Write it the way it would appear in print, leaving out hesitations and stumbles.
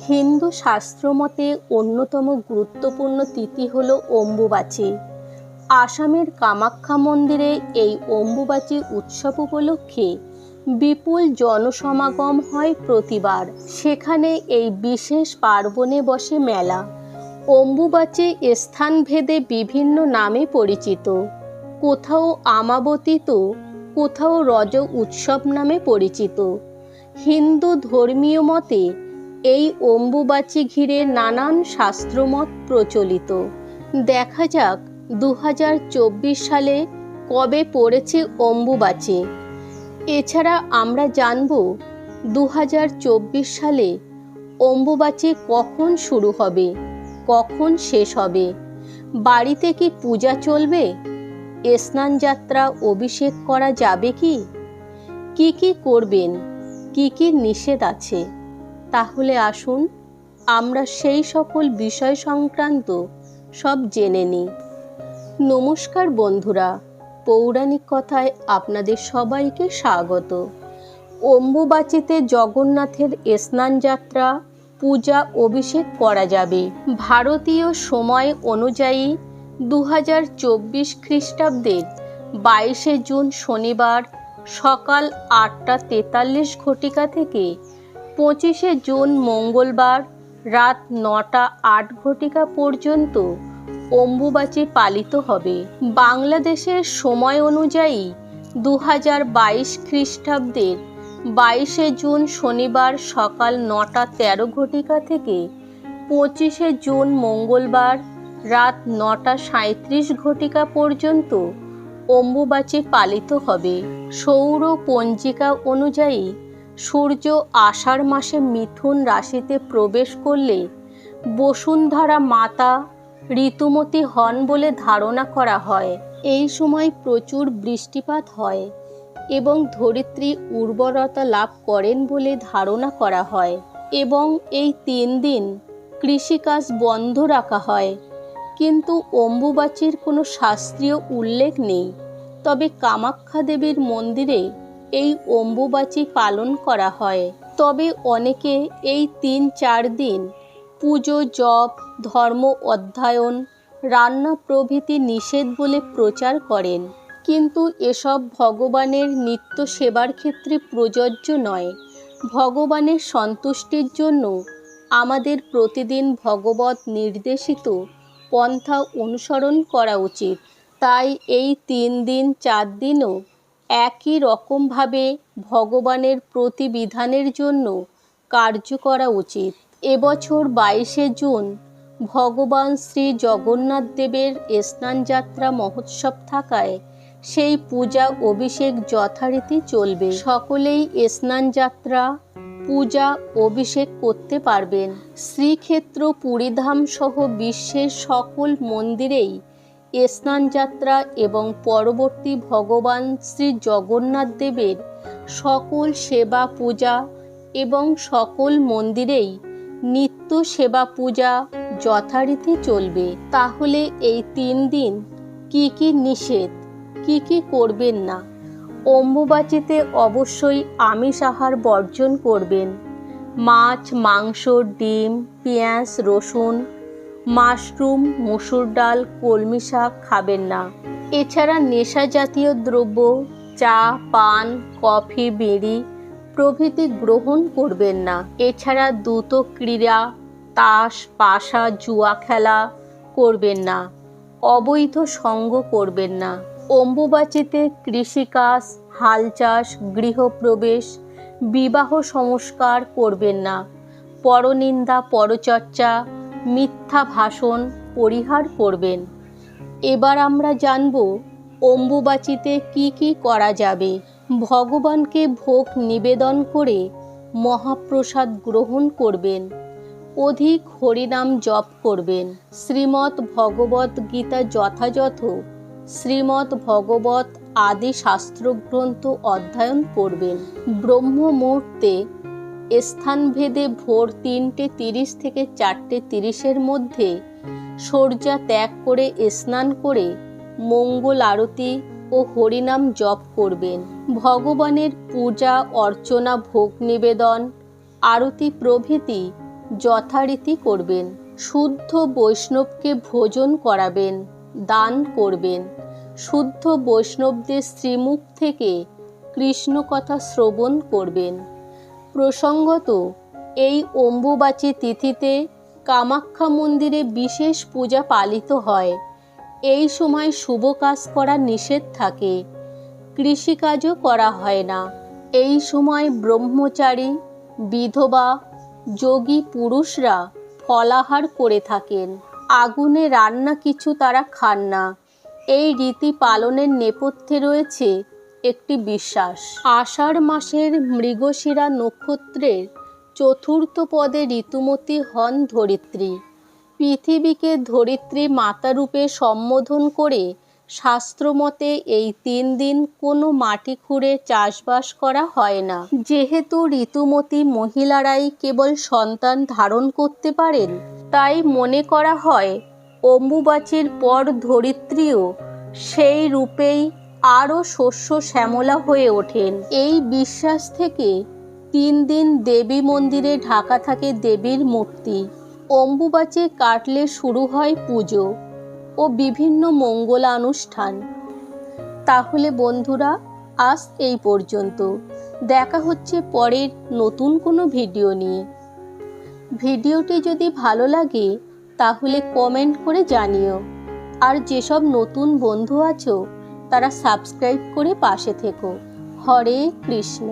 হিন্দু শাস্ত্রমতে অন্যতম গুরুত্বপূর্ণ তিথি হল অম্বুবাচী। আসামের কামাখ্যা মন্দিরে এই অম্বুবাচী উৎসব উপলক্ষে বিপুল জনসমাগম হয় প্রতিবার। সেখানে এই বিশেষ পার্বণে বসে মেলা। অম্বুবাচী স্থানভেদে বিভিন্ন নামে পরিচিত। কোথাও আমাবতী তো কোথাও রজ উৎসব নামে পরিচিত। হিন্দু ধর্মীয় মতে এই অম্বুবাচী ঘিরে নানান শাস্ত্রমত প্রচলিত। দেখা যাক 2024 সালে কবে পড়েছে অম্বুবাচী। এছাড়া আমরা জানব 2024 সালে অম্বুবাচী কখন শুরু হবে, কখন শেষ হবে, বাড়িতে কি পূজা চলবে, স্নান যাত্রা অভিষেক করা যাবে কি, কি করবেন, কি নিষেধ আছে। তাহলে আসুন আমরা সেই সকল বিষয় সংক্রান্ত সব জেনে নিই। নমস্কার বন্ধুরা, পৌরাণিক কথায় আপনাদের সবাইকে স্বাগত। অম্বুবাচীতে জগন্নাথের স্নান যাত্রা, পূজা, অভিষেক করা যাবে। ভারতীয় সময় অনুযায়ী 2024 খ্রিস্টাব্দের 22শে জুন শনিবার সকাল 8টা 43 থেকে 25শে জুন মঙ্গলবার রাত 9টা 8 পর্যন্ত অম্বুবাচী পালিত হবে। বাংলাদেশের সময় অনুযায়ী 2022 খ্রিস্টাব্দের 22শে জুন শনিবার সকাল 9টা 13 থেকে 25শে জুন মঙ্গলবার রাত 9টা 37 পর্যন্ত অম্বুবাচী পালিত হবে। সৌর পঞ্জিকা অনুযায়ী সূর্য আষাঢ় মাসে মিথুন রাশিতে প্রবেশ করলে বসুন্ধরা মাতা ঋতুমতী হন বলে ধারণা করা হয়। এই সময় প্রচুর বৃষ্টিপাত হয় এবং ধরিত্রী উর্বরতা লাভ করেন বলে ধারণা করা হয় এবং এই 3 দিন কৃষিকাজ বন্ধ রাখা হয়। কিন্তু অম্বুবাচীর কোনো শাস্ত্রীয় উল্লেখ নেই। তবে কামাখ্যা দেবীর মন্দিরে এই অম্বুবাচী পালন করা হয়। তবে অনেকে এই 3-4 দিন পুজো, জপ, ধর্ম অধ্যয়ন, রান্না প্রভৃতি নিষেধ বলে প্রচার করেন। কিন্তু এসব ভগবানের নিত্য সেবার ক্ষেত্রে প্রযোজ্য নয়। ভগবানের সন্তুষ্টির জন্য আমাদের প্রতিদিন ভগবৎ নির্দেশিত পন্থা অনুসরণ করা উচিত। তাই এই 3 দিন 4 দিনও একই রকমভাবে ভগবানের প্রতিবিধানের জন্য কার্য করা উচিত। এবছর 22শে জুন ভগবান শ্রী জগন্নাথ দেবের স্নানযাত্রা মহোৎসব থাকায় সেই পূজা অভিষেক যথারীতি চলবে। সকলেই স্নানযাত্রা, পূজা, অভিষেক করতে পারবেন। শ্রীক্ষেত্র পুরীধাম সহ বিশ্বের সকল মন্দিরেই স্নানযাত্রা এবং পরবর্তী ভগবান শ্রী জগন্নাথ দেবের সকল সেবা পূজা এবং সকল মন্দিরেই নিত্য সেবা পূজা যথারীতি চলবে। তাহলে এই 3 দিন কি নিষেধ, কি করবেন না। অম্বুবাচীতে অবশ্যই আমিষ আহার বর্জন করবেন। মাছ, মাংস, ডিম, পেঁয়াজ, রসুন, মাশরুম, মসুর ডাল, কলমি শাক খাবেন না। এছাড়া নেশা জাতীয় দ্রব্য, চা, পান, কফি, বিড়ি প্রভৃতি গ্রহণ করবেন না। এছাড়া দ্রুত ক্রীড়া, তাস, পাশা, জুয়া খেলা করবেন না। অবৈধ সঙ্গ করবেন না। অম্বুবাচীতে কৃষিকাজ, হাল চাষ, গৃহপ্রবেশ, বিবাহ সংস্কার করবেন না। পরনিন্দা, পরচর্চা, মিথ্যা ভাষণ পরিহার করবেন। এবার আমরা জানব অম্বুবাচীতে কি করা যাবে। ভগবানকে ভোগ নিবেদন করে মহাপ্রসাদ গ্রহণ করবেন। অধিক হরিনাম জপ করবেন। শ্রীমদ্ ভগবত গীতা যথাযথ শ্রীমদ্ ভগবত আদি শাস্ত্রগ্রন্থ অধ্যয়ন করবেন। ব্রহ্ম মুহূর্তে স্থানভেদে ভোর 3টে 30 থেকে 4টে 30 মধ্যে সূর্যা ত্যাগ করে স্নান করে মঙ্গল আরতি ও হরিনাম জপ করবেন। ভগবানের পূজা অর্চনা, ভোগ নিবেদন, আরতি প্রভৃতি যথারীতি করবেন। শুদ্ধ বৈষ্ণবকে ভোজন করাবেন, দান করবেন। শুদ্ধ বৈষ্ণবদের শ্রীমুখ থেকে কৃষ্ণ কথা শ্রবণ করবেন। প্রসঙ্গত এই অম্বুবাচী তিথিতে কামাখ্যা মন্দিরে বিশেষ পূজা পালিত হয়। এই সময় শুভ কাজ করা নিষেধ থাকে, কৃষিকাজও করা হয় না। এই সময় ব্রহ্মচারী, বিধবা, যোগী পুরুষরা ফলাহার করে থাকেন। আগুনে রান্না কিছু তারা খান না। এই রীতি পালনের নেপথ্যে রয়েছে একটি বিশ্বাস। আষাঢ় মাসের মৃগশিরা নক্ষত্রের চতুর্থ পদে ঋতুমতী হন ধরিত্রী। পৃথিবীকে ধরিত্রী মাতারূপে সম্বোধন করে শাস্ত্রমতে এই 3 দিন কোনো মাটি খুঁড়ে চাষবাস করা হয় না। যেহেতু ঋতুমতী মহিলারাই কেবল সন্তান ধারণ করতে পারেন, তাই মনে করা হয় অম্বুবাচীর পর ধরিত্রীও সেই রূপেই আরও শস্য শ্যামলা হয়ে ওঠেন। এই বিশ্বাস থেকে 3 দিন দেবী মন্দিরে ঢাকা থাকে দেবীর মূর্তি। অম্বুবাচী কাটলে শুরু হয় পুজো ও বিভিন্ন মঙ্গলানুষ্ঠান। তাহলে বন্ধুরা, আজ এই পর্যন্ত। দেখা হচ্ছে পরের নতুন কোনো ভিডিও নিয়ে। ভিডিওটি যদি ভালো লাগে তাহলে কমেন্ট করে জানিও। আর যেসব নতুন বন্ধু আছো তারা সাবস্ক্রাইব করে পাশে থেকো। হরে কৃষ্ণ।